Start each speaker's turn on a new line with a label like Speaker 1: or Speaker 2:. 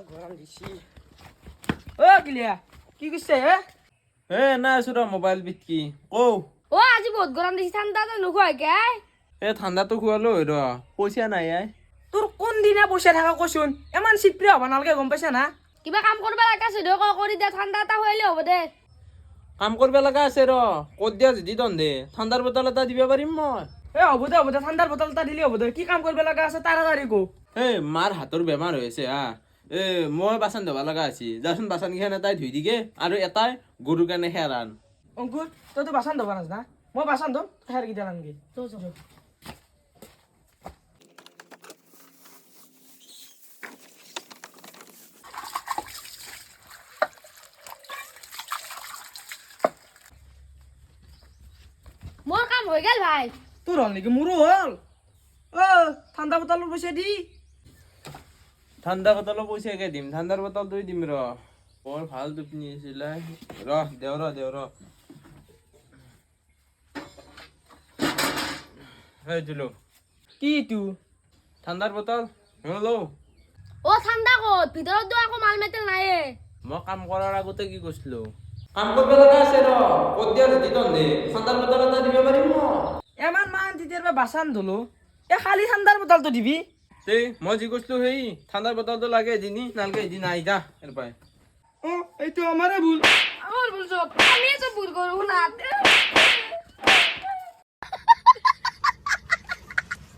Speaker 1: গরম দিছি ও কিলিয়া কি কইছে
Speaker 2: না আছো মোবাইল বিতকি কও
Speaker 3: ও আজি বহুত গরম দিছি ঠান্ডা তো নুখুয়াই কে
Speaker 2: ঠান্ডা তো খুয়ালো পয়সা নাই
Speaker 1: তোর কোন দিনা পয়সা থাকা কইছুন এমান সিপ্রি হবা নালগে গম পাইছা না
Speaker 3: কিবা কাম করবা লাগা আছে দেখো কৰি দে ঠান্ডা এটা হইলে হ'ব দে
Speaker 2: কাম করবে লাগা আছে কত দিয়া যদি দন্দে ঠান্ডার বোতল এটা দিবা পাৰিম মই
Speaker 1: হ'ব দে ঠাণ্ডাৰ বটল এটা দিলে হ'ব দে কি কাম কৰিব লগা আছে তাড়াতাড়ি কো
Speaker 2: মাৰ হাতৰ বেমাৰ হৈ আছে মই বাচন ধোবা লগা আছি যাচোন বাচন কেইখন এটাই ধুই দিকে আৰু এটাই গৰুৰ কাৰণে হেৰান
Speaker 1: অংকুৰ তইতো বাচন ধোবা নাজনা মই বাচন ধোম হেৰ কিটা আনগে
Speaker 3: মোর কাম হৈ গেল ভাই
Speaker 1: তোর হল নাকি মোৰো হল ঠাণ্ডা বটলৰ পইচা দি
Speaker 2: ঠাণ্ডা বটলৰ পইচা কে দিম ঠাণ্ডাৰ বটল তুই দিম বৰ ভাল টোপনি আছিলে দেও দিলো
Speaker 1: কি তু
Speaker 2: ঠাণ্ডাৰ বটল লও
Speaker 3: ও ঠান্ডা কত ভিতৰত তো আকৌ মাল মেটেল নাইয়ে
Speaker 2: মই কাম কৰাৰ আগতে কি কৈছিলো কাম কৰিব লগা আছে কত দিয়া যদি দন্দে ঠাণ্ডাৰ বটল এটা দিব পাৰিম মই
Speaker 1: এমান মান তেতিয়াৰ বাচন ধলো খালি ঠাণ্ডাৰ বটলটো দিবি
Speaker 2: মই যি কৈছিলো সেই ঠাণ্ডাৰ বটলটো লাগে এদিন নালগে এদিন আহি যা এরপাই
Speaker 1: এইটো আমাৰে ভুল
Speaker 3: আমার ভুল সব আমি তো ভুল করব না